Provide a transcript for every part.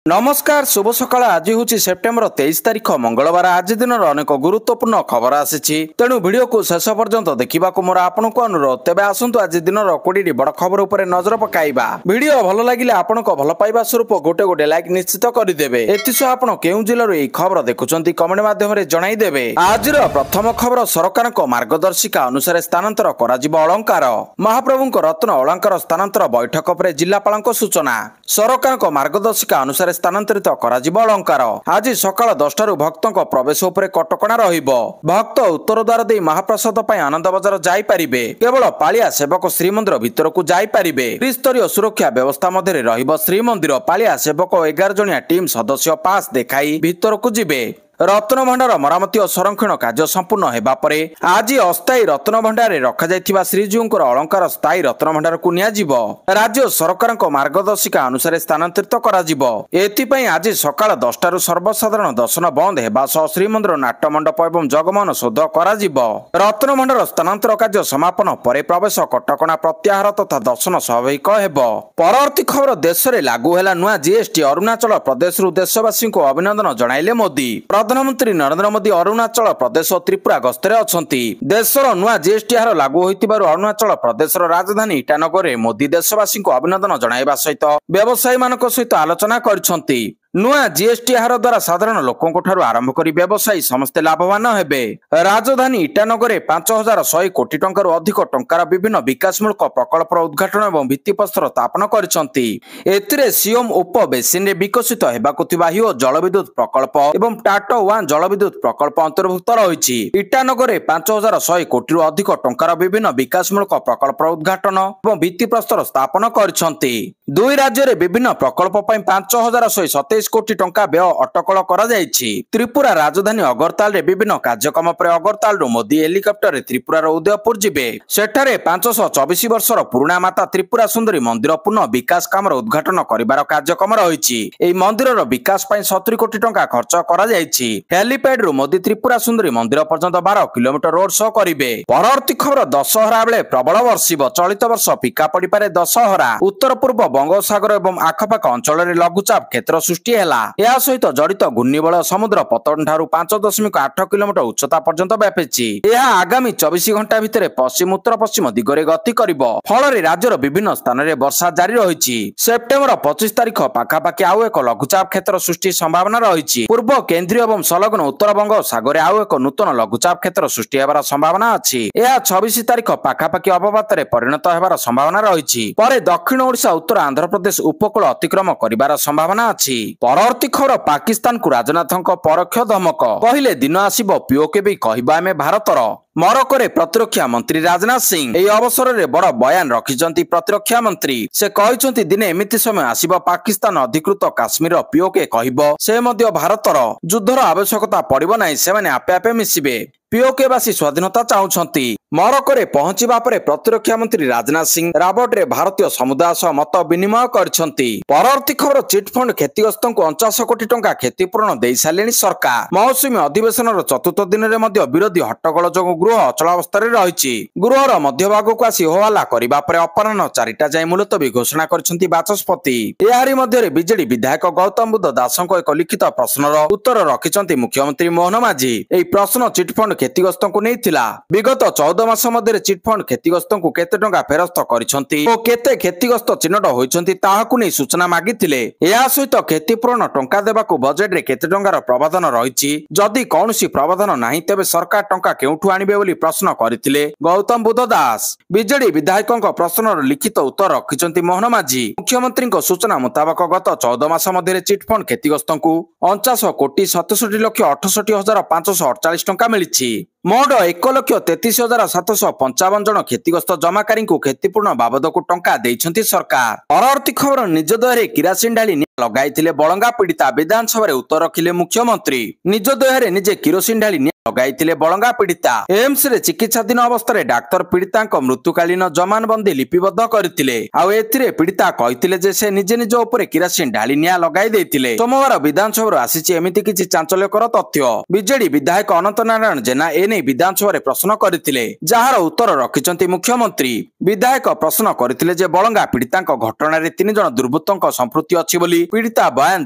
नमस्कार शुभ सकाळ आज हूँ सेप्टेम्बर 23 तारिख मंगलवार आज दिन अनेक गुरुत्वपूर्ण खबर आसी तेणु भिडियो को शेष पर्यंत देखा मोर आपन को अनुरोध तेज आसतु आज दिन 20 बड़ खबर उपर नजर पकाइबा वीडियो भल लगे आपण भल पाइबा स्वरूप गोटे गोटे लाइक निश्चित करदे एसह आप केउ जिलूर यह खबर देखुं कमेंट मध्यम जनईदेवे आज प्रथम खबर सरकार मार्गदर्शिका अनुसार स्थानांतर अलंकार महाप्रभु रत्न अलंकार स्थानांतर बैठक पर जिलापाल सूचना सरकार मार्गदर्शिका अनुसार स्थानांतरित अलंकार आज सकाळ 10 भक्तों प्रवेश उपरे कटकणा रहिबो भक्त उत्तर द्वार दे महाप्रसाद पई आनंद बजार जाई परिबे केवल पालिया सेवक श्रीमंदिर भितर को जाई परिबे त्रिस्तरीय सुरक्षा व्यवस्था मध्य रहिबो श्रीमंदिर पालिया सेवक 11 जणिया टीम सदस्य पास देखाई भितर को जिबे रत्न भंडार मरामती और संरक्षण कार्य संपूर्ण होगा परे आज अस्थायी रत्न भंडार रखा जाइथिबा श्रीजीउंकर अलंकार स्थायी रत्न भंडार को नियाजिबो राज्य सरकार मार्गदर्शिका अनुसार स्थानांतरित कराजिबो एथिपई आज सकाळ 10 सर्वसाधारण दर्शन बंद हेबा सह श्रीमंदिर नाट्य मंडप एवं जगमोहन शोध कराजिबो रत्न भंडार स्थानांतर कार्य समापन परे प्रवेश कटकणा प्रत्याहार तथा दर्शन स्वाभाविक हेबो परवर्ती खबर देश में लागू है नुआ जीएसटी अरुणाचल प्रदेश देशवासी को अभिनंदन जणाइले मोदी प्रधानमंत्री नरेंद्र मोदी अरुणाचल प्रदेश और त्रिपुरा गस्तरे अछंती देशर नुआ जीएसटी हार लागू होइतिबारु अरुणाचल प्रदेश राजधानी ईटानगर में मोदी देशवासी को अभिनंदन जणाइबा सहित व्यवसायी मानक सहित आलोचना करछंती नुआ जीएसटी हार द्वारा साधारण लोकों ठारू आरंभ कर व्यवसायी समस्ते लाभवान हेबे राजधानी ईटानगर 5100 कोटी टंकार अधिक टंकार विभिन्न विकासमूलक प्रकल्पर उद्घाटन और भित्तिप्रस्तर स्थापन करछंती एतिरे सियोम उप बेसिन रे विकसित हेबाकु थिबा हिओ जलविद्युत प्रकल्प एवं टाटो 1 जलविद्युत प्रकल्प अंतर्भुक्त रहिछि ईटानगर 5100 कोटी अधिक टंकार विभिन्न विकासमूलक प्रकल्पर उद्घाटन और भित्तिप्रस्तर स्थापन करछंती दुई राज्य में विभिन्न प्रकल्प 5127 कोटी टंका व्यय अटकल करा जायछि त्रिपुरा राजधानी अगरताल रे विभिन्न कार्यक्रम पर अगरताल रु मोदी हेलिकॉप्टर रे त्रिपुरा रो उदयपुर जिबे सेठारे 524 वर्षर पुराना माता त्रिपुरा सुंदरी मंदिर पुनः विकास काम उद्घाटन करिवार कार्यक्रम रहिछि एई मंदिर रो विकास पई 70 कोटी टंका खर्च करा जायछि हेलीपैड रु मोदी त्रिपुरा सुंदरी मंदिर पर्यंत 12 किलोमीटर रोड शो करिवे परवर्ती खबर दशहरा बेले प्रबल वर्षिब चलित वर्ष फिका पड़ी पारे दशहरा उत्तर पूर्व बंगोपसागर एवं आखपाख अंचल में लघुचाप क्षेत्र सृष्टि या सहित जड़ित घूर्णिबल समुद्र पतन ठारू 5.8 किलोमीटर उच्चता पर्यंत व्यापी यह आगामी 24 घंटा भितर पश्चिम उत्तर पश्चिम दिगरे गति करिबो फल राज्यर विभिन्न स्थान में वर्षा जारी रही सेप्टेम्बर 25 तारिख पाखापाखि आउ एक लघुचाप क्षेत्र सृष्टि संभावना रही पूर्व केन्द्रीय एवं संलग्न उत्तर बंग सागर आउ एक नूतन लघुचाप क्षेत्र सृष्टि होबार संभावना अच्छी यह 26 तारिख पाखापाखि अवपात परिणत होबार संभावना रही दक्षिण ओडिशा उत्तर आंध्र प्रदेश उपकूल अतिक्रम करिबार संभावना अच्छी परवर्ती खबर पाकिस्तान को राजनाथ परोक्ष धमक कहले दिन आसिबो पीओके भी कहबा आमे भारतर मरकोरे प्रतिरक्षा मंत्री राजनाथ सिंह एई अवसर रे बड़ बयान रखिजंती प्रतिरक्षा मंत्री से कहिसंती दिने एमिति समय आसिबो पाकिस्तान अधिकृत काश्मीर पीओके कहबो से मध्य भारतर युद्धर आवश्यकता पड़िबो नाही से माने आपे आपे मिसिबे पीओके बासी स्वाधीनता चाहूछंती मरकोरे पहुंचीबा परे प्रतिरक्षा मंत्री राजनाथ सिंह राबर्ट रे भारतीय समुदाय सह मत विनिमय करछंती परवर्ती खबर चिटफंड क्षतिग्रस्तों को 49 कोटी टंका क्षतिपूरण देई सालेनी सरकार मौसुमी अधिवेशन चतुर्थ दिन में मध्य विरोधी हट्टगोल जो गृह अचलावस्था रही गृहर मध्यभाग को आसी होहल्ला करबा परे अपराह्न 4टा जाए मुलतवी घोषणा करछंती बाचस्पति एहारी मध्य बीजेडी विधायक गौतम बुद्ध दासको एक लिखित प्रश्नर उत्तर रखिछंती मुख्यमंत्री मोहन माझी एई प्रश्न चिटफंड क्षतिग्रस्तों को नैथिला विगत 14 मास मध्य चिटफंड क्षतिग्रस्तों को केते टंका फेरस्त करिछंती ओ केते क्षतिग्रस्त चिन्हट होइछंती ताहाकु नै सूचना मागिथिले एहा सहित क्षतिपूरण टंका देबाकू बजेट रे केते टंकार प्रावधान रहिछि जदि कोनोसी प्रावधान नाही तेबे सरकार टंका केउठु आनिबे बोली प्रश्न करथिले गौतम बुद्ध दास बीजेडी विधायकों प्रश्नर लिखित उत्तर रखिछंती मोहन माझी मुख्यमंत्री सूचना मुताबक गत 14 मास मध्य चिटफंड क्षतिग्रस्तों को 49 कोटी 67 लक्ष 68,548 टंका मिलिछि मोट 1,33,755 जन क्षतिग्रस्त जमाकारी को क्षतिपूर्ण बाबद को टंका देइछंती सरकार परवर्ती खबर निज दयारे किरासिन ढाली लगाइथिले बळंगा पीड़िता विधानसभा उत्तर रखिले मुख्यमंत्री निज दयारे निजे किरोसिन ढाली लगाइथिले बळंगा पीड़िता। एम्स रे चिकित्साधीन अवस्था डाक्तर पीड़िता मृत्युकालीन जमानबंदी लिपिबद्ध करथिले। आउ एथिरे पीड़िता कहिथिले जे से निज निज उपरे किरोसिन ढाली निया लगाई देथिले। सोमवार विधानसभा आसीछि एमिति किछि चांचल्यकर तथ्य। बीजेडी विधायक अनंत नारायण जेना एने विधानसभा प्रश्न करथिले, जहार उत्तर रखिचंती मुख्यमंत्री। विधायक प्रश्न करथिले जे बळंगा पीड़िता घटना रे 3 जण दुर्बृत्तों संपृक्ति अछि बोली पीड़िता बयान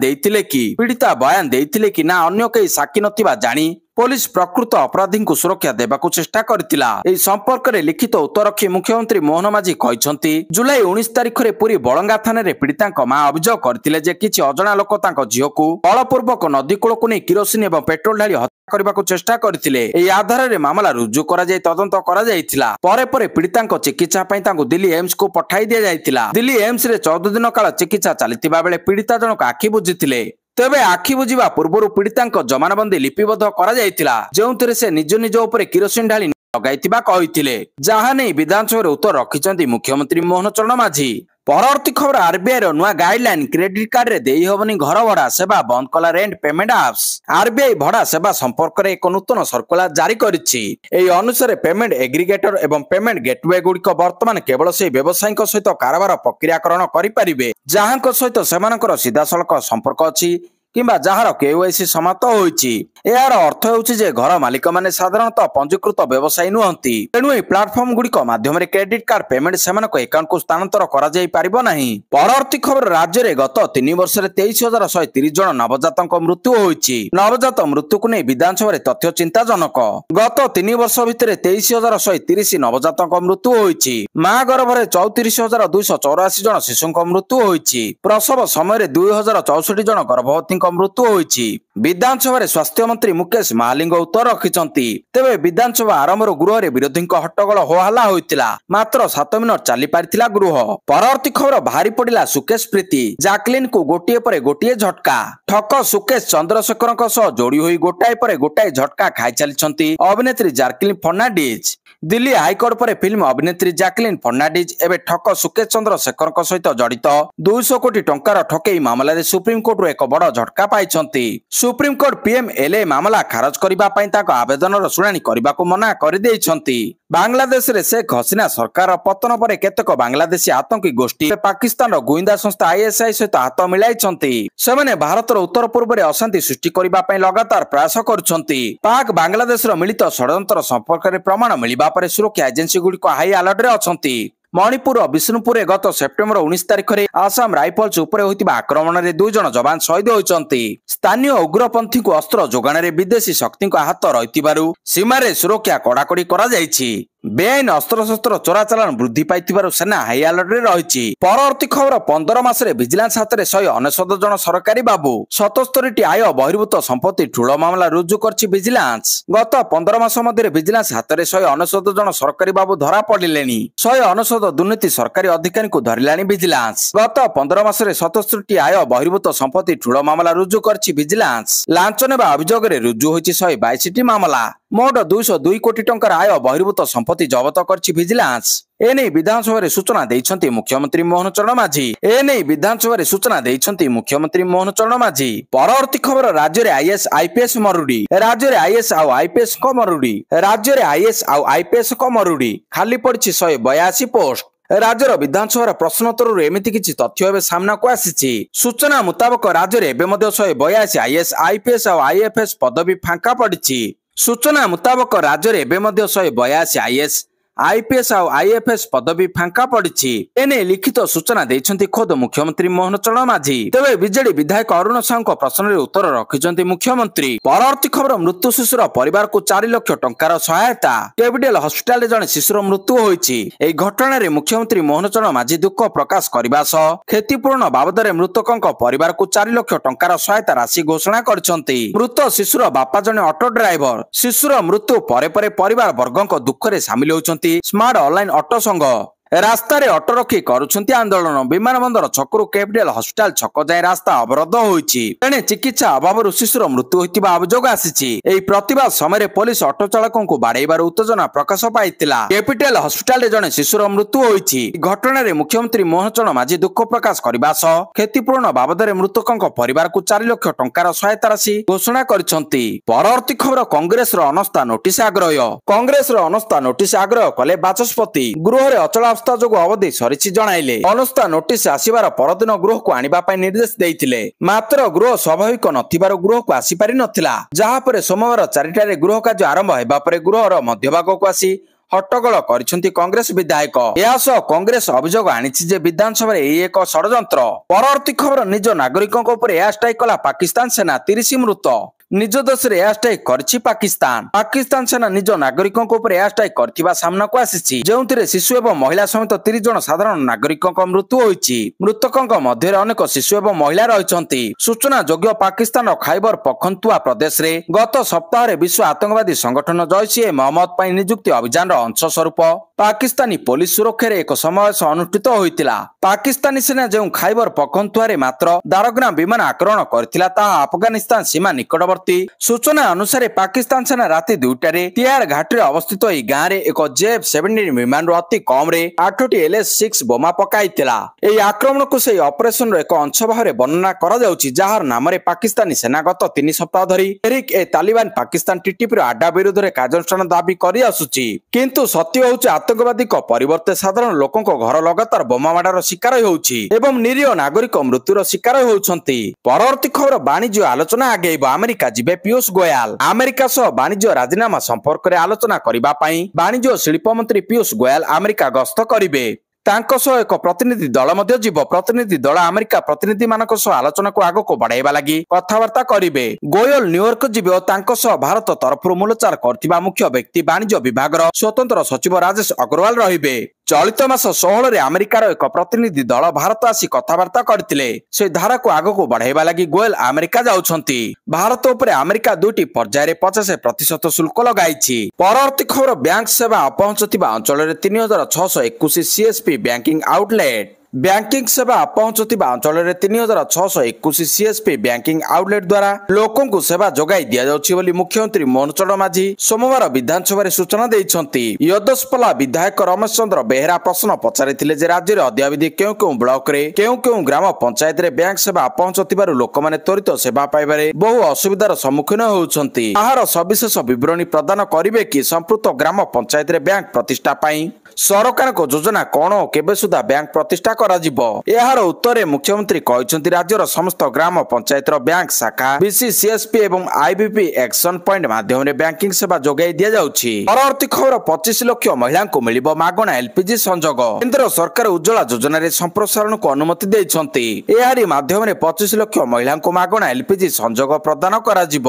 देइथिले कि ना अन्य केही साक्षी नथिबा जानी पुलिस प्रकृत अपराधी को सुरक्षा देबाकू चेष्टा करथिला। एही संपर्क रे लिखित उत्तर रखी मुख्यमंत्री मोहन माझी कहिसंती, जुलाई 19 तारिख रे पुरी बळंगा थाना रे पीड़िता मां अभियोग करथिले जे किछि अजणा लोक तांको झियोकू बलपूर्वक नदी कूलकू नै किरोसिन एवं पेट्रोल ढाली हत्या करबाकू चेष्टा करथिले। एही आधार रे मामला रुजु करा जाय तदंत करा जायथिला। परे पीड़िता चिकित्सा पई तांको दिल्ली एम्स को पठाई दिया जायथिला। दिल्ली एम्स रे 14 दिन काल चिकित्सा चलितिबा बेले पीड़िता जनक आखि बुझिथिले। तेबे आखि बुझिबा पूर्व पीड़िता जमानबंदी लिपिबद्ध करा जायथिला, जेउथिरे से निज निज उपरे किरोसिन ढाली लगाइतिबा कहिथिले। जहा नै विधानसभा उत्तर रखिचंती मुख्यमंत्री मोहन चरण माझी। परवर्ती खबर आरबीआई रो नुआ गाइडलाइन क्रेडिट कार्ड रे देई होबनी घर भड़ा सेवा बंद कला रेंट पेमेंट एप्स। आरबीआई भड़ा सेवा संपर्क रे एक नूतन सर्कुलर जारी करिछि। एही अनुसार पेमेंट एग्रीगेटर एवं पेमेंट गेटवे गुड़िक वर्तमान केवल से व्यवसायिक सहित कारबार प्रक्रियाकरण करि परिबे, जहांक सहित सेमानकर सीधासलख संपर्क अछि किंबा जहार केवाईसी समाप्त होईछि। यार अर्थ होउछि जे घर मालिक माने साधारणतः पंजीकृत व्यवसायी नुहंती। तेणु ए प्लाटफॉर्म गुड़िक माध्यम रे क्रेडिट कार्ड पेमेंट सेमानक अकाउंट को स्थानांतर करा जाई परिबो नाही। परवर्ती खबर राज्य रे गत 3 वर्ष रे 23,130 जन नवजातक मृत्यु होईछि। नवजात मृत्यु को नै विधानसभा रे तथ्य चिंताजनक। गत 3 वर्ष भितरे 23,130 नवजातक मृत्यु होईछि। मां गर्भ रे 34,284 जन शिशुक मृत्यु होईछि। प्रसव समय रे 2,064 जन गर्भवती मृत्यु होईछि। विधानसभा स्वास्थ्य मंत्री मुकेश महालिंग उत्तर रखिचंती। तेबे विधानसभा आरंभ गृह रे विरोधी हट्टगोल होहल्ला होइतिला। मात्र 7 मिनिट चली पारिथिला गृह। परवर्ती खबर भारी पड़िला सुकेश प्रीति जैकलिन को गोटिए परे गोटिए झटका। ठक सुकेश चंद्रशेखर सह जोड़ी होई गोटाए परे गोटाए झटका खाई चलीचंती अभिनेत्री जैकलिन फर्नांडिज। दिल्ली हाईकोर्ट पर फिल्म अभिनेत्री जैकलिन फर्नांडिज एवं ठक सुकेश चंद्रशेखर सहित जड़ित 200 कोटी टंकार ठकेई मामला रे सुप्रीम कोर्ट एक बड़ झटका पाइछंती। सुप्रीम कोर्ट पीएमएलए मामला खारज करिबा पई ताको आवेदन शुणाणी करबा को मना कर देइछंती। बांग्लादेश रे शेख हसीना सरकार पतन पर केतक बांग्लादेशी आतंकी गोष्ठी पाकिस्तान गुइंदा संस्था आईएसआई सहित हाथ मिलाइछंती। सेमाने भारतर उत्तर पूर्व रे अशांति सृष्टि करिबा पई लगातार प्रयास करुछंती। पाक बांग्लादेश रो मिलित षडयंत्र संपर्क रे प्रमाण मिलिबा पर सुरक्षा एजेंसी गुडी को हाई अलर्ट रे अछंती। मणिपुर विष्णुपुर गत सेप्टेम्बर 19 तारिख में आसाम राइफल्स उपर होइतिबा आक्रमण रे 2 जन जवान शहीद होइचंती। स्थानीय उग्रपंथी को अस्त्र जोगाण रे विदेशी शक्ति को हाथ रहितिबारु सीमा रे सुरक्षा कड़ाकड़ी करा जायछि। बेआईन अस्त्रशस्त्र चोराचालान वृद्धि पाइतिबारु सेना हाई अलर्ट रे रहिछि। परवर्ती खबर 15 मास रे विजिलेंस हाथ रे 199 जन सरकारी बाबू 77 टी आय बहिर्भूत संपत्ति ठूल मामला रुजु करछि विजिलेंस। गत 15 मास मध्ये विजिलेंस हाथ रे 199 जन सरकारी बाबू धरा पड़िलेनी। 199 दुर्नीति सरकारी अधिकारी को धरिलानी विजिलेंस। गत 15 मास रे 77 टी आय बहिर्भूत संपत्ति ठूल मामला रुजु करछि विजिलेंस। लांच नेबा अभियोग रे रुजु होइछि 122 टी मामला। मोट 202 कोटी टंकार आय बहिर्भूत संपत्ति जबत करछि विजिलेंस। एने विधानसभा रे सूचना दैछंती मुख्यमंत्री मोहन चरण माझी। एने विधानसभा रे सूचना दैछंती मुख्यमंत्री मोहन चरण माझी। परवर्ती खबर राज्य रे आईएएस आईपीएस मरुडी। राज्य रे आईएएस आ आईपीएस को मरुडी। राज्य रे आईएएस आ आईपीएस को मरुडी। खाली पड़छि 182 पोस्ट। राज्यर विधानसभा प्रश्नोत्तर एमिति किछि तथ्य एवं सामना को आसीछि। सूचना मुताबक राज्य रे एबे मध्ये 182 आईएएस आईपीएस आ आईएफएस पदवी फांका पड़िछि। सूचना मुताबक राज्य रे एबे मध्ये 182 आईएएस आईपीएस और आईएफएस पदवी फांका पड़िछि। एने लिखित सूचना दैछंती खोद मुख्यमंत्री मोहन चरण माझी। तेबे बीजेडी विधायक अरुण साहू प्रश्न रे उत्तर रखिछंती मुख्यमंत्री। परवर्ती खबर मृत्यु शिशुर परिवार को 4 लाख टंकार सहायता। कैपिटल हॉस्पिटल रे जने शिशुर मृत्यु होईछि। एई घटना रे मुख्यमंत्री मोहन चरण माझी दुख प्रकाश करबा सह क्षतिपूर्ण बाबद रे मृतकक परिवार को 4 लाख टंकार सहायता राशि घोषणा करछंती। मृत शिशुर बापा जने ऑटो ड्राइवर। शिशुर मृत्यु परे परे परिवार वर्गक दुख रे शामिल होछंती स्मार्ट ऑनलाइन ऑटो संघ। ରାସ୍ତାରେ ଅଟୋ ରଖି କରୁଛନ୍ତି ଆନ୍ଦୋଳନ। ବିମାନବନ୍ଦର ଛକରୁ କ୍ୟାପିଟାଲ ହସ୍ପିଟାଲ ଛକ ଯାଏଁ ରାସ୍ତା ଅବରୋଧ ହୋଇଛି। ତେଣେ ଚିକିତ୍ସା ଅଭାବରୁ ଶିଶୁର ମୃତ୍ୟୁ ହୋଇଥିବା ଅଭିଯୋଗ ଆସିଛି। ଏହି ପ୍ରତିବାଦ ସମୟରେ ପୋଲିସ ଅଟୋ ଚାଳକଙ୍କୁ ବାଡେଇବାର ଉତ୍ତେଜନା ପ୍ରକାଶ ପାଇଥିଲା। କ୍ୟାପିଟାଲ ହସ୍ପିଟାଲରେ ଜଣେ ଶିଶୁର ମୃତ୍ୟୁ ହୋଇଛି। ଘଟଣାରେ ମୁଖ୍ୟମନ୍ତ୍ରୀ ମୋହନ ଚରଣ ମାଝୀ ଦୁଃଖ ପ୍ରକାଶ କରିବା ସହ କ୍ଷତିପୂରଣ ବାବଦରେ ମୃତକଙ୍କ ପରିବାରକୁ 4 ଲକ୍ଷ ଟଙ୍କାର ସହାୟତା ରାଶି ଘୋଷଣା କରିଛନ୍ତି। ପରବର୍ତ୍ତୀ ଖବର କଂଗ୍ରେସର ଅନାସ୍ଥା ନୋଟିସ ଆଗ୍ରହ। କଂଗ୍ରେସର ଅନାସ୍ଥା ନୋଟିସ ଆଗ୍ରହ କଲେ ବାଚସ୍ପତି। ଗୃହରେ ଅଚଳାବସ୍ଥା ଯୋଗୁଁ ଅବଧି ସରିଛି ଜଣାଇଲେ। ଅନାସ୍ଥା ନୋଟିସ ଆସିବାର ପରଦିନ ଗୃହକୁ ଆଣିବା ପାଇଁ ନିର୍ଦ୍ଦେଶ ଦେଇଥିଲେ। ମାତ୍ର ଗୃହ ସ୍ୱାଭାବିକ ନଥିବାରୁ ଗୃହକୁ ଆସିପାରି ନଥିଲା। ଯାହାପରେ ସୋମବାର 4ଟାରେ ଗୃହ କାର୍ଯ୍ୟ ଆରମ୍ଭ ହେବା ପରେ ଗୃହର ମଧ୍ୟଭାଗକୁ ଆସି ହଟ୍ଟଗୋଳ କରିଛନ୍ତି କଂଗ୍ରେସ ବିଧାୟକ। ଏହା ସହ କଂଗ୍ରେସ ଅଭିଯୋଗ ଆଣିଛି ଯେ ବିଧାନସଭାରେ ଏହି ଏକ ଷଡଯନ୍ତ୍ର। ପରବର୍ତ୍ତୀ ଖବର ନିଜ ନାଗରିକଙ୍କ ଉପରେ ଏୟାର ଷ୍ଟ୍ରାଇକ୍ କଲା ପାକିସ୍ତାନ ସେନା, 30 ମୃତ। ନିଜ ଦେଶରେ ଏୟାର ଷ୍ଟ୍ରାଇକ୍ କରିଛି ପାକିସ୍ତାନ। ପାକିସ୍ତାନ ସେନା ନିଜ ନାଗରିକଙ୍କ ଉପରେ ଏୟାର ଷ୍ଟ୍ରାଇକ୍ କରିଥିବା ସାମ୍ନାକୁ ଆସିଛି, ଯେଉଁଥିରେ ଶିଶୁ ଏବଂ ମହିଳା ସମେତ 30 ଜଣ ସାଧାରଣ ନାଗରିକଙ୍କ ମୃତ୍ୟୁ ହୋଇଛି। ମୃତକଙ୍କ ମଧ୍ୟରେ ଅନେକ ଶିଶୁ ଏବଂ ମହିଳା ରହିଛନ୍ତି। ସୂଚନା ଯୋଗ୍ୟ ପାକିସ୍ତାନର ଖାଇବର ପଖତୁଆ ପ୍ରଦେଶରେ ଗତ ସପ୍ତାହରେ ବିଶ୍ୱ ଆତଙ୍କବାଦୀ ସଂଗଠନ ଜୈଶ-ଏ-ମହମ୍ମଦ ପାଇଁ ନିଯୁକ୍ତି ଅଭିଯାନର ଅଂଶ ସ୍ୱରୂପ ପାକିସ୍ତାନୀ ପୋଲିସ ସୁରକ୍ଷାରେ ଏକ ସମାବେଶ ଅନୁଷ୍ଠିତ ହୋଇଥିଲା। ପାକିସ୍ତାନୀ ସେନା ଯେଉଁ ଖାଇବର ପଖତୁଆରେ ମାତ୍ର ଦାରଗ୍ରାମ ବିମାନ ଆକ୍ରମଣ କରିଥିଲା, ତାହା ଆଫଗାନିସ୍ତାନ ସୀମା ନିକଟବର୍ତ୍ତୀ। ସୂଚନା ଅନୁସାରେ ପାକିସ୍ତାନ ସେନା ରାତି 2ଟାରେ ତିହାର ଘାଟିରେ ଅବସ୍ଥିତ ଏହି ଗାଁରେ ଏକ ଜେଫ୍-17 ବିମାନରୁ ଅତି କମରେ 8ଟି LS-6 ବୋମା ପକାଇଥିଲା। ଏହି ଆକ୍ରମଣକୁ ସେହି ଅପରେସନର ଏକ ଅଂଶ ଭାବରେ ବର୍ଣ୍ଣନା କରାଯାଉଛି, ଯାହାର ନାମରେ ପାକିସ୍ତାନୀ ସେନା ଗତ 3 ସପ୍ତାହ ଧରି ତେହରିକ୍-ଏ-ତାଲିବାନ ପାକିସ୍ତାନ TTPର ଆଡ୍ଡା ବିରୁଦ୍ଧରେ କାର୍ଯ୍ୟାନୁଷ୍ଠାନ ଦାବି କରି ଆସୁଛି। କିନ୍ତୁ ସତ୍ୟ ହେଉଛି ଆତଙ୍କବାଦୀଙ୍କ ପରିବର୍ତ୍ତେ ସାଧାରଣ ଲୋକଙ୍କ ଘର ଲଗାତାର ବୋମା ମାଡର ଶିକାର ହେଉଛି ଏବଂ ନିରୀହ ନାଗରିକ ମୃତ୍ୟୁର ଶିକାର ହେଉଛନ୍ତି। ପରବର୍ତ୍ତୀ ଖବର ବାଣିଜ୍ୟ ଆଲୋଚନା ଆଗେଇବ। ଆମେରିକା ଯିବେ ପୀୟୁଷ ଗୋୟଲ। ଆମେରିକା ସହ ବାଣିଜ୍ୟ ରାଜିନାମା ସମ୍ପର୍କରେ ଆଲୋଚନା କରିବା ପାଇଁ ବାଣିଜ୍ୟ ଓ ଶିଳ୍ପ ମନ୍ତ୍ରୀ ପୀୟୁଷ ଗୋୟଲ ଆମେରିକା ଗସ୍ତ କରିବେ। ତାଙ୍କ ସହ ଏକ ପ୍ରତିନିଧି ଦଳ ମଧ୍ୟ ଯିବ। ପ୍ରତିନିଧି ଦଳ ଆମେରିକା ପ୍ରତିନିଧିମାନଙ୍କ ସହ ଆଲୋଚନାକୁ ଆଗକୁ ବଢାଇବା ଲାଗି କଥାବାର୍ତ୍ତା କରିବେ। ଗୋୟଲ ନ୍ୟୁୟର୍କ ଯିବେ ଓ ତାଙ୍କ ସହ ଭାରତ ତରଫରୁ ମୂଲଚାଲ କରିଥିବା ମୁଖ୍ୟ ବ୍ୟକ୍ତି ବାଣିଜ୍ୟ ବିଭାଗର ସ୍ୱତନ୍ତ୍ର ସଚିବ ରାଜେଶ ଅଗ୍ରୱାଲ ରହିବେ। ଚଳିତ ମାସ 16ରେ ଆମେରିକାର ଏକ ପ୍ରତିନିଧି ଦଳ ଭାରତ ଆସି କଥାବାର୍ତ୍ତା କରିଥିଲେ। ସେ ଧାରାକୁ ଆଗକୁ ବଢାଇବା ଲାଗି ଗୋୟଲ ଆମେରିକା ଯାଉଛନ୍ତି। ଭାରତ ଉପରେ ଆମେରିକା 2ଟି ପର୍ଯ୍ୟାୟରେ 50% ଶୁଳ୍କ ଲଗାଇଛି। ପରବର୍ତ୍ତୀ ଖବର ବ୍ୟାଙ୍କ ସେବା ଅପହଞ୍ଚୁଥିବା ଅଞ୍ଚଳରେ 3621 CSP ବ୍ୟାଙ୍କିଂ ଆଉଟଲେଟ୍। ବ୍ୟାଙ୍କିଂ ସେବା ଅପହଞ୍ଚୁଥିବା ଅଞ୍ଚଳରେ 3621 CSP ବ୍ୟାଙ୍କିଂ ଆଉଟଲେଟ୍ ଦ୍ୱାରା ଲୋକଙ୍କୁ ସେବା ଯୋଗାଇ ଦିଆଯାଉଛି ବୋଲି ମୁଖ୍ୟମନ୍ତ୍ରୀ ମୋହନ ଚରଣ ମାଝୀ ସୋମବାର ବିଧାନସଭାରେ ସୂଚନା ଦେଇଛନ୍ତି। ୟଦସପଲା ବିଧାୟକ ରମେଶ ଚନ୍ଦ୍ର ବେହେରା ପ୍ରଶ୍ନ ପଚାରିଥିଲେ ଯେ ରାଜ୍ୟରେ ଅଦ୍ୟାବଧି କେଉଁ କେଉଁ ବ୍ଲକରେ କେଉଁ କେଉଁ ଗ୍ରାମ ପଞ୍ଚାୟତରେ ବ୍ୟାଙ୍କ ସେବା ଅପହଞ୍ଚୁଥିବାରୁ ଲୋକମାନେ ତ୍ୱରିତ ସେବା ପାଇବାରେ ବହୁ ଅସୁବିଧାର ସମ୍ମୁଖୀନ ହେଉଛନ୍ତି। ତାହାର ସବିଶେଷ ବିବରଣୀ ପ୍ରଦାନ କରିବେ କି? ସମ୍ପୃକ୍ତ ଗ୍ରାମ ପଞ୍ଚାୟତରେ ବ୍ୟାଙ୍କ ପ୍ରତିଷ୍ଠା ପାଇଁ ସରକାରଙ୍କ ଯୋଜନା କଣ ଓ କେବେ ସୁଦ୍ଧା ବ୍ୟାଙ୍କ ପ୍ରତିଷ୍ଠା କରାଯିବ? ଏହାର ଉତ୍ତରରେ ମୁଖ୍ୟମନ୍ତ୍ରୀ କହିଛନ୍ତି, ରାଜ୍ୟର ସମସ୍ତ ଗ୍ରାମ ପଞ୍ଚାୟତର ବ୍ୟାଙ୍କ ଶାଖା BC CSP ଏବଂ IBP ଆକ୍ସନ ପଏଣ୍ଟ ମାଧ୍ୟମରେ ବ୍ୟାଙ୍କିଂ ସେବା ଯୋଗାଇ ଦିଆଯାଉଛି। ପରବର୍ତ୍ତୀ ଖବର 25 ଲକ୍ଷ ମହିଳାଙ୍କୁ ମିଳିବ ମାଗଣା LPG ସଂଯୋଗ। କେନ୍ଦ୍ର ସରକାର ଉଜ୍ଜ୍ୱଳା ଯୋଜନାରେ ସମ୍ପ୍ରସାରଣକୁ ଅନୁମତି ଦେଇଛନ୍ତି। ଏହାରି ମାଧ୍ୟମରେ 25 ଲକ୍ଷ ମହିଳାଙ୍କୁ ମାଗଣା LPG ସଂଯୋଗ ପ୍ରଦାନ କରାଯିବ।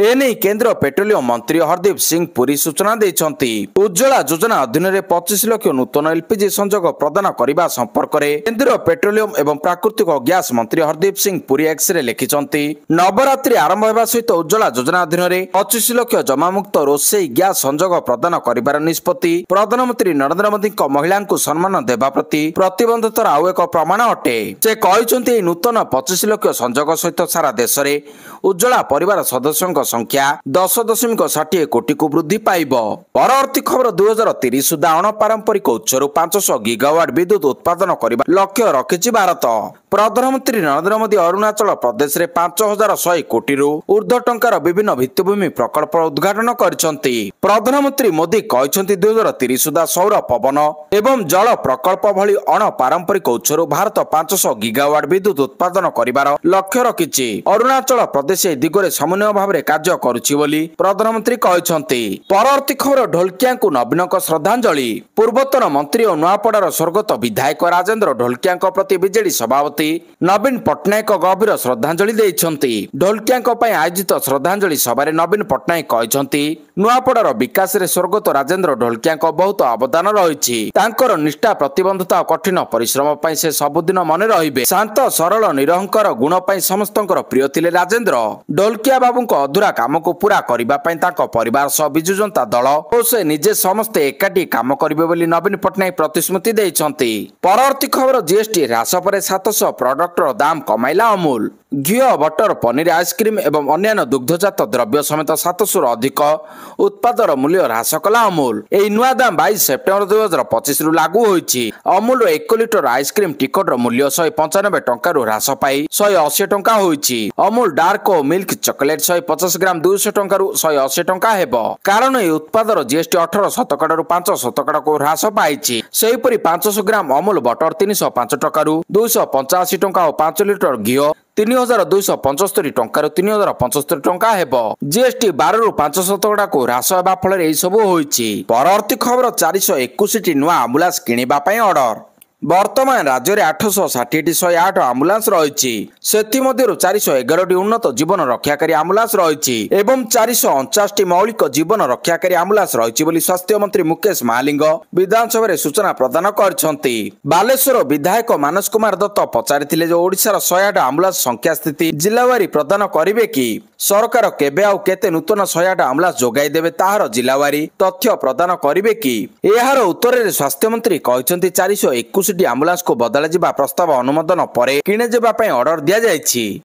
ଏନେଇ କେନ୍ଦ୍ର ପେଟ୍ରୋଲିୟମ ମନ୍ତ୍ରୀ ହରଦୀପ ସିଂ ପୁରୀ ସୂଚନା ଦେଇଛନ୍ତି। ଉଜ୍ଜ୍ୱଳା ଯୋଜନା ଅଧୀନରେ 25 ଲକ୍ଷ ନୂତନ LPG ସଂଯୋଗ ପ୍ରଦାନ କରିବା ସମ୍ପର୍କରେ କେନ୍ଦ୍ର ପେଟ୍ରୋଲିୟମ ଏବଂ ପ୍ରାକୃତିକ ଗ୍ୟାସ ମନ୍ତ୍ରୀ ହରଦୀପ ସିଂ ପୁରୀ ଏକ୍ସରେ ଲେଖିଛନ୍ତି। ନବରାତ୍ରି ଆରମ୍ଭ ହେବା ସହିତ ଉଜ୍ଜ୍ୱଳା ଯୋଜନା ଅଧୀନରେ 25 ଲକ୍ଷ ଜମାମୁକ୍ତ ରୋଷେଇ ଗ୍ୟାସ ସଂଯୋଗ ପ୍ରଦାନ କରିବାର ନିଷ୍ପତ୍ତି ପ୍ରଧାନମନ୍ତ୍ରୀ ନରେନ୍ଦ୍ର ମୋଦିଙ୍କ ମହିଳାଙ୍କୁ ସମ୍ମାନ ଦେବା ପ୍ରତି ପ୍ରତିବଦ୍ଧତାର ଆଉ ଏକ ପ୍ରମାଣ ଅଟେ। ସେ କହିଛନ୍ତି, ଏହି ନୂତନ 25 ଲକ୍ଷ ସଂଯୋଗ ସହିତ ସାରା ଦେଶରେ ଉଜ୍ଜ୍ୱଳା ପରିବାର ସଦସ୍ୟଙ୍କ ସଂଖ୍ୟା 10.60 କୋଟିକୁ ବୃଦ୍ଧି ପାଇବ। ପରବର୍ତ୍ତୀ ଖବର 2030 ସୁଦ୍ଧା ଅଣପାରମ୍ପରିକ ଉତ୍ସରୁ 500 ଗିଗାୱାଟ ବିଦ୍ୟୁତ ଉତ୍ପାଦନ କରିବା ଲକ୍ଷ୍ୟ ରଖିଛି ଭାରତ। ପ୍ରଧାନମନ୍ତ୍ରୀ ନରେନ୍ଦ୍ର ମୋଦି ଅରୁଣାଚଳ ପ୍ରଦେଶରେ 5100 କୋଟିରୁ ଉର୍ଦ୍ଧ୍ୱ ଟଙ୍କାର ବିଭିନ୍ନ ଭିତ୍ତିଭୂମି ପ୍ରକଳ୍ପର ଉଦ୍ଘାଟନ କରିଛନ୍ତି। ପ୍ରଧାନମନ୍ତ୍ରୀ ମୋଦି କହିଛନ୍ତି, 2030 ସୁଦ୍ଧା ସୌର, ପବନ ଏବଂ ଜଳ ପ୍ରକଳ୍ପ ଭଳି ଅଣପାରମ୍ପରିକ ଉତ୍ସରୁ ଭାରତ 500 ଗିଗାୱାଟ ବିଦ୍ୟୁତ ଉତ୍ପାଦନ କରିବାର ଲକ୍ଷ୍ୟ ରଖିଛି। ଅରୁଣାଚଳ ପ୍ରଦେଶ ଏହି ଦିଗରେ ସମନ୍ୱୟ ଭାବରେ କାର୍ଯ୍ୟ କରୁଛି ବୋଲି ପ୍ରଧାନମନ୍ତ୍ରୀ କହିଛନ୍ତି। ପରବର୍ତ୍ତୀ ଖବର ଢୋଲକିଆଙ୍କୁ ନବୀନଙ୍କ ଶ୍ରଦ୍ଧାଞ୍ଜଳି। ପୂର୍ବତନ ମନ୍ତ୍ରୀ ଓ ନୂଆପଡାର ସ୍ୱର୍ଗତ ବିଧାୟକ ରାଜେନ୍ଦ୍ର ଢୋଲକିଆଙ୍କ ପ୍ରତି ବିଜେଡି ସଭାପତି नवीन पट्टनायक गभीर श्रद्धांजलि देइछन्ति। ढोलकियाଙ୍କ ପାଇଁ आयोजित श्रद्धांजलि सभारे नवीन पट्टनायक कहछन्ति नुआपड़ार विकास रे स्वर्गत राजेंद्र ढोलकियाଙ୍କ बहुत अवदान रहिछि। तांकर निष्ठा प्रतिबद्धता और कठिन परिश्रम ପାଇଁ से सबुदिन मने रहिबे। शांत सरल निरहंकार गुण ପାଇଁ समस्तଙ୍କର प्रिय थिले राजेंद्र। ढोलकिया बाबूଙ୍କ अधूरा काम को पूरा करिबा ପାଇଁ तांको परिवार सह बिजु जनता दल और से निजे समस्ते एकाठी काम करिबे बोली नवीन पट्टनायक प्रतिश्रुति देइछन्ति। परवर्ती खबर जीएसटी ह्रास पर 700 प्रोडक्टर दाम कमाइला अमूल। घी बटर पनीर आइसक्रीम एवं अन्य दुग्धजात द्रव्य समेत 700 अधिक उत्पादर मूल्य ह्रास कला अमूल। एही नुआ दाम 22 सेप्टेम्बर 2025 रु लागू होईछि। अमूल 1 लिटर आइसक्रीम टिकट मूल्य 195 टंका रु ह्रास पाई 180 टंका होईछि। अमूल डार्क और मिल्क चॉकलेट 150 ग्राम 200 टंका रु 180 टंका हेबो। कारण ए उत्पादर जीएसटी 18% रु 5% को ह्रास पाइछि। सेहिपरि 500 ग्राम अमूल बटर 305 टंका रु 285 टंका और 5 लिटर घी 3275 टंका 3075 टंका हेबो। जीएसटी 12 रु 5% को ह्रास हेबा फल एही सब होईछि। परवर्ती खबर 421 नुआ आम्बुलांस किनिबा पई ऑर्डर। वर्तमान राज्य में 860 108 आम्बुलांस रही। से मध्य 411 उन्नत जीवन रक्षाकारी आम्बुलांस रही एवं 449 मौलिक जीवन रक्षाकारी आम्बुलांस रही स्वास्थ्य मंत्री मुकेश महालिंग विधानसभा सूचना प्रदान करछन्ति। बालेश्वर विधायक मानस कुमार दत्त पचारिथिले जे ओडिशार 108 आम्बुलांस संख्या स्थिति जिलावारी प्रदान करिवे कि सरकार केबे आउ केते नूतन 108 आम्बुलांस जोगाई देबे ताहार जिलावारी तथ्य प्रदान करिवे कि। एहार उत्तर रे स्वास्थ्य मंत्री कहछन्ति 421 आम्बुलांस को बदला जिबा प्रस्ताव अनुमोदन परे किणे जेबा पई ऑर्डर दिया जायछि।